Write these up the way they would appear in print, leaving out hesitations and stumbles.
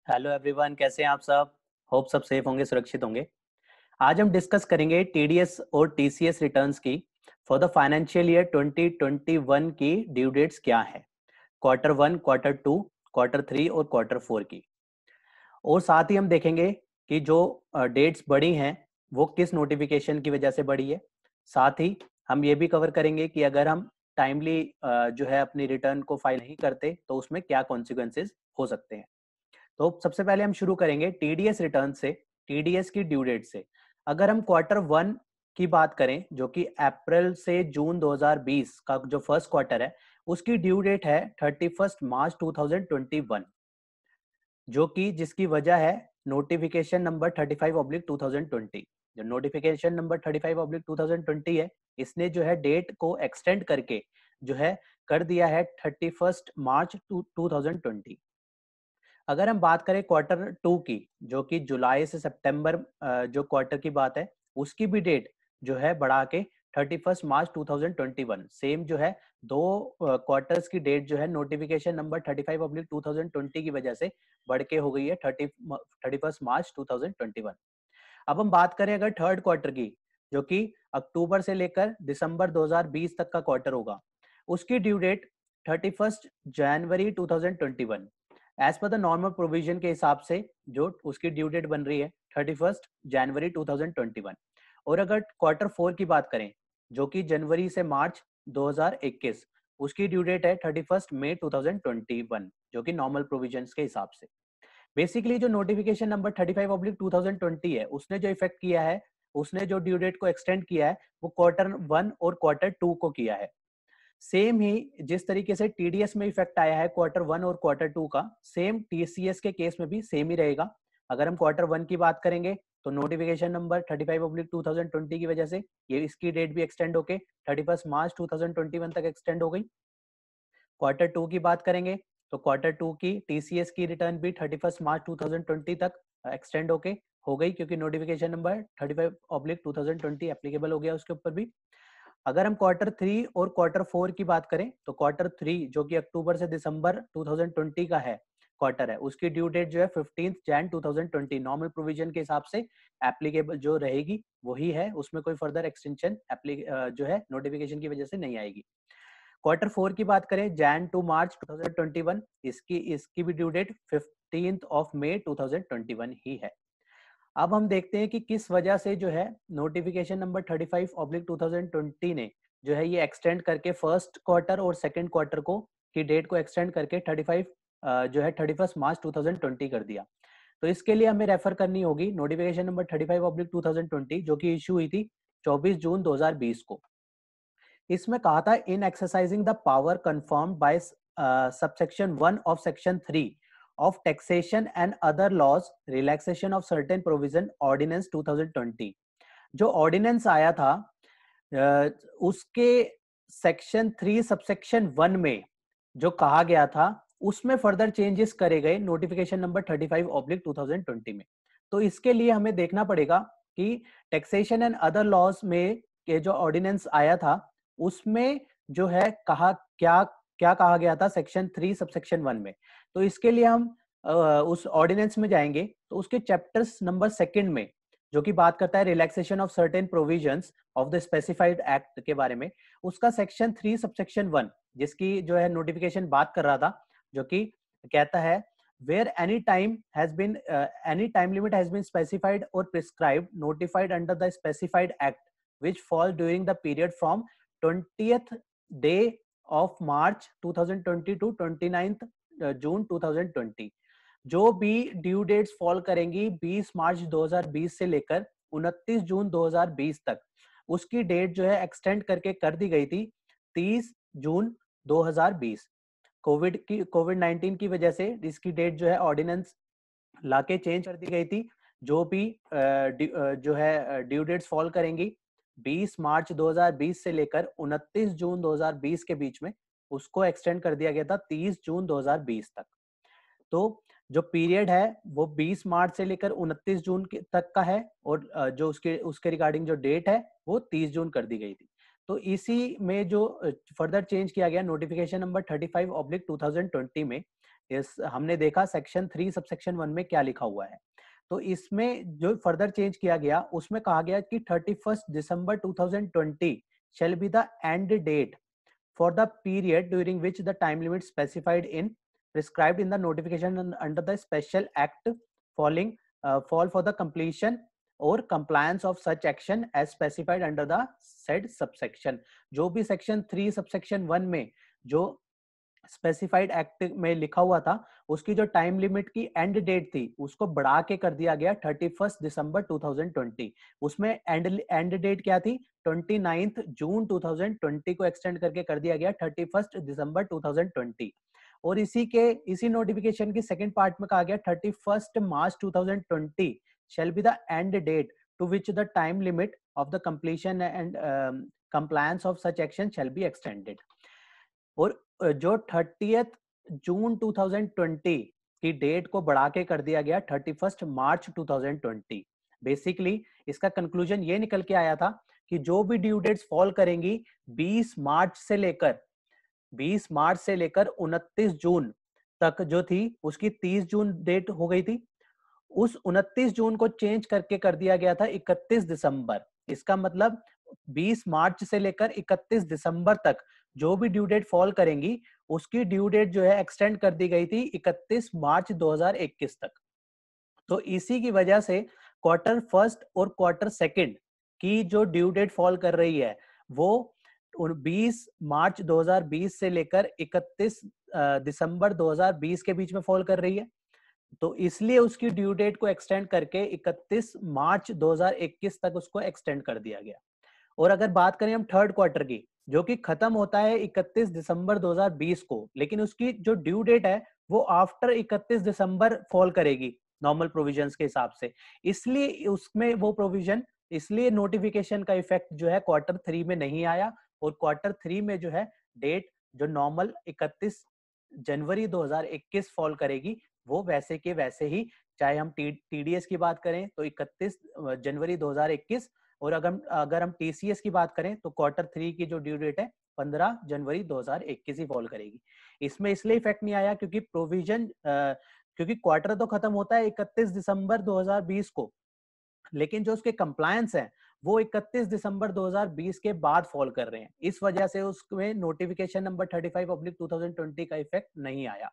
Hello everyone, कैसे हैं आप सब। होप सब सेफ होंगे, सुरक्षित होंगे। आज हम डिस्कस करेंगे टीडीएस और टीसीएस रिटर्न्स की फॉर द फाइनेंशियल ईयर 2021 की ड्यू डेट्स क्या है, quarter one, quarter two, quarter three और क्वार्टर फोर की। और साथ ही हम देखेंगे कि जो डेट्स बढ़ी हैं वो किस नोटिफिकेशन की वजह से बढ़ी है। साथ ही हम ये भी कवर करेंगे कि अगर हम टाइमली जो है अपनी रिटर्न को फाइल नहीं करते तो उसमें क्या कॉन्सिक्वेंसेज हो सकते हैं। तो सबसे पहले हम शुरू करेंगे टीडीएस रिटर्न से, टीडीएस की ड्यू डेट से। अगर हम क्वार्टर वन की बात करें जो कि अप्रैल से जून 2020 का जो फर्स्ट क्वार्टर है, उसकी ड्यू डेट है 31 मार्च 2021, जो कि जिसकी वजह है नोटिफिकेशन नंबर 35/2020। जो नोटिफिकेशन नंबर 35/2020 है, इसने जो है डेट को एक्सटेंड करके जो है कर दिया है 31 मार्च 2020। अगर हम बात करें क्वार्टर टू की, जो कि जुलाई से सितंबर जो क्वार्टर की बात है, उसकी भी डेट जो है बढ़ा के 31 मार्च 2021, सेम जो है दो क्वार्टर्स की डेट जो है नोटिफिकेशन नंबर 35/2020 की वजह से बढ़ के हो गई है 31 मार्च 2021। अब हम बात करें अगर थर्ड क्वार्टर की, जो कि अक्टूबर से लेकर दिसंबर 2020 तक का क्वार्टर होगा, उसकी ड्यू डेट 31 जनवरी 2021। As per the normal provision के हिसाब से जो उसकी ड्यू डेट बन रही है 31 जनवरी 2021। और अगर क्वार्टर फोर की बात करें, जो कि जनवरी से मार्च 2021, उसकी ड्यू डेट है 31 मई 2021, जो कि नॉर्मल प्रोविजंस के हिसाब से। बेसिकली जो नोटिफिकेशन नंबर 35/2020 है, उसने जो इफेक्ट किया है, उसने जो ड्यू डेट को एक्सटेंड किया है, वो क्वार्टर वन और क्वार्टर टू को किया है। सेम ही जिस तरीके से टीडीएस में इफेक्ट आया है क्वार्टर वन और क्वार्टर टू का, सेम टीसीएस के केस में भी सेम ही रहेगा। अगर हम क्वार्टर वन की बात करेंगे तो नोटिफिकेशन नंबर 35/2020 की वजह से ये इसकी डेट भी एक्सटेंड होके 31 मार्च 2021 तक एक्सटेंड हो गई। क्वार्टर टू की बात करेंगे तो क्वार्टर टू की टीसीएस की रिटर्न भी 31 मार्च 2020 तक एक्सटेंड होके हो गई, क्योंकि नोटिफिकेशन नंबर 35/2020 एप्लीकेबल हो गया उसके ऊपर भी। अगर हम क्वार्टर थ्री और क्वार्टर फोर की बात करें तो क्वार्टर थ्री, जो कि अक्टूबर से दिसंबर 2020 का है क्वार्टर है, उसकी ड्यू डेट जो है 15 जनवरी 2020 नॉर्मल प्रोविजन के हिसाब से एप्लीकेबल जो रहेगी वही है, उसमें कोई फर्दर एक्सटेंशन जो है नोटिफिकेशन की वजह से नहीं आएगी। क्वार्टर फोर की बात करें जैन टू मार्च 2021, इसकी भी ड्यू डेट 15 मई 2021 ही है। अब हम देखते हैं कि किस वजह से जो है नोटिफिकेशन नंबर 35/2020 ने जो है ये एक्सटेंड करके फर्स्ट क्वार्टर और सेकंड क्वार्टर को की डेट को एक्सटेंड करके 35 जो है 31 मार्च 2020 कर दिया। तो इसके लिए हमें रेफर करनी होगी नोटिफिकेशन नंबर 35/2020, जो कि इशू हुई थी 24 जून 2020 को। इसमें कहा था in exercising the power conferred by subsection 1 of section 3 of taxation and other laws relaxation of certain provision ordinance 2020। जो ऑर्डिनेंस आया था उसके सेक्शन 3 सबसेक्शन 1 में जो कहा गया था, उसमें फर्दर चेंजेस करे गए नोटिफिकेशन नंबर 35/2020 में। तो इसके लिए हमें देखना पड़ेगा कि टैक्सेशन एंड अदर लॉज में के जो ऑर्डिनेंस आया था उसमें जो है कहा क्या क्या कहा गया था सेक्शन 3 सबसेक्शन 1 में। तो इसके लिए हम उस ऑर्डिनेंस में जाएंगे तो उसके चैप्टर्स नंबर सेकंड में, जो कि बात करता है relaxation of certain provisions of the specified act के बारे में, उसका सेक्शन 3 सबसेक्शन 1 जिसकी जो है नोटिफिकेशन बात कर रहा था, जो कि कहता है where any time limit has been specified or prescribed notified under the specified act which fall during the period from 20th day of March 2020 to 29th June 2020। जो भी ड्यू डेट्स फॉल करेंगी 20 मार्च 2020 से लेकर 29 जून 2020 तक, उसकी डेट जो है extend करके कर दी गई थी 30 जून 2020। कोविड 19 की वजह से इसकी डेट जो है ऑर्डिनेंस लाके चेंज कर दी गई थी। जो भी जो है ड्यू डेट्स फॉल करेंगी 20 मार्च 2020 से लेकर 29 जून 2020 के बीच में, उसको एक्सटेंड कर दिया गया था 30 जून 2020 तक। तो जो पीरियड है वो 20 मार्च से लेकर 29 जून तक का है, और जो उसके उसके रिगार्डिंग जो डेट है वो 30 जून कर दी गई थी। तो इसी में जो फर्दर चेंज किया गया नोटिफिकेशन नंबर 35/2020 में, इस हमने देखा सेक्शन 3 सबसेक्शन 1 में क्या लिखा हुआ है। तो इसमें जो फर्दर चेंज किया गया उसमें कहा गया कि 31st December 2020 shall be the end date for the period during which the time limit specified in prescribed in the notification under the special act fall for the completion or compliance of such action as specified under the said subsection। जो भी section 3 subsection 1 में जो specified act में लिखा हुआ था उसकी जो टाइम लिमिट की एंड डेट थी उसको बढ़ा के कर दिया गया 31st December 2020। उसमें एंड डेट क्या थी, 29th June 2020 को एक्सटेंड करके कर दिया गया 31st December 2020। और इसी नोटिफिकेशन की सेकंड पार्ट में कहा गया 31st March 2020 shall be the end date to which the time limit of the completion and compliance of such action shall be extended। और जो 30th June 2020 की डेट को बढ़ा के कर दिया गया 31st March 2020। बेसिकली इसका कंक्लूजन ये निकल के आया था कि जो भी ड्यू डेट्स फॉल करेंगी 20 मार्च से लेकर 29 जून तक जो थी उसकी 30 जून डेट हो गई थी, उस 29 जून को चेंज करके कर दिया गया था 31 दिसंबर। इसका मतलब 20 मार्च से लेकर 31 दिसंबर तक जो भी ड्यू डेट फॉल करेंगी उसकी ड्यू डेट जो है एक्सटेंड कर दी गई थी 31 मार्च 2021 तक। तो इसी की वजह से क्वार्टर फर्स्ट और क्वार्टर सेकंड की जो ड्यू डेट फॉल कर रही है वो 20 मार्च 2020 से लेकर 31 दिसंबर 2020 के बीच में फॉल कर रही है। तो इसलिए उसकी ड्यू डेट को एक्सटेंड करके 31 मार्च 2021 तक उसको एक्सटेंड कर दिया गया। और अगर बात करें हम थर्ड क्वार्टर की जो कि खत्म होता है 31 दिसंबर 2020 को, लेकिन उसकी जो ड्यू डेट है वो आफ्टर 31 दिसंबर फॉल करेगी नॉर्मल प्रोविजंस के हिसाब से, इसलिए उसमें वो प्रोविजन, इसलिए नोटिफिकेशन का इफेक्ट जो है क्वार्टर 3 में नहीं आया। और क्वार्टर 3 में जो है डेट जो नॉर्मल 31 जनवरी 2021 फॉल करेगी वो वैसे के वैसे ही, चाहे हम टीडीएस की बात करें तो 31 जनवरी 2021 और अगर हम टीसीएस की बात करें तो क्वार्टर 3 की जो ड्यू डेट है 15 जनवरी 2021 ही फॉल करेगी। इसमें इसलिए इफेक्ट नहीं आया क्योंकि प्रोविजन क्योंकि क्वार्टर तो खत्म होता है 31 दिसंबर 2020 को, लेकिन जो उसके कंप्लायंस है वो 31 दिसंबर 2020 के बाद फॉल कर रहे हैं। इस वजह से उसमें नोटिफिकेशन नंबर 35/2020 का इफेक्ट नहीं आया।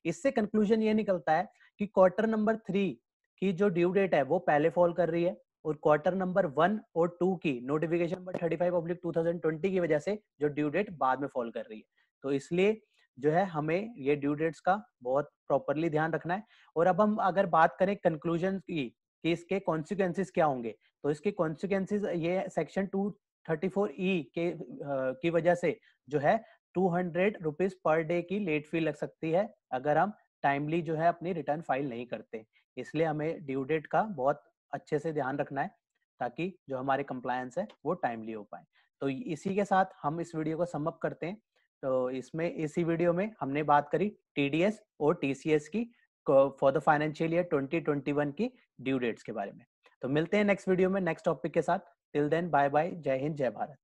इससे कंक्लूजन ये निकलता है कि क्वार्टर नंबर 3 की जो ड्यू डेट है वो पहले फॉल कर रही है और क्वार्टर नंबर 1 और 2 की नोटिफिकेशन नंबर 35/2020 की वजह से जो ड्यू डेट बाद में फॉल कर रही है। तो इसलिए जो है हमें ये ड्यू डेट्स का बहुत प्रॉपरली ध्यान रखना है। और अब हम अगर बात करें कंक्लूजन की कि इसके कॉन्सिक्वेंसेस क्या होंगे, तो इसके कॉन्सिक्वेंसेस ये सेक्शन 234E की वजह से जो है 200 रुपीज पर डे की लेट फी लग सकती है अगर हम टाइमली जो है अपनी रिटर्न फाइल नहीं करते। इसलिए हमें ड्यू डेट का बहुत अच्छे से ध्यान रखना है ताकि जो हमारे कंप्लायंस है वो टाइमली हो पाए। तो इसी के साथ हम इस वीडियो को सम अप करते हैं। तो इसमें इसी वीडियो में हमने बात करी टीडीएस और टीसीएस की फॉर द फाइनेंशियल ईयर 2021 की ड्यू डेट्स के बारे में। तो मिलते हैं नेक्स्ट वीडियो में नेक्स्ट टॉपिक के साथ। टिल देन बाय बाय, जय हिंद, जय भारत।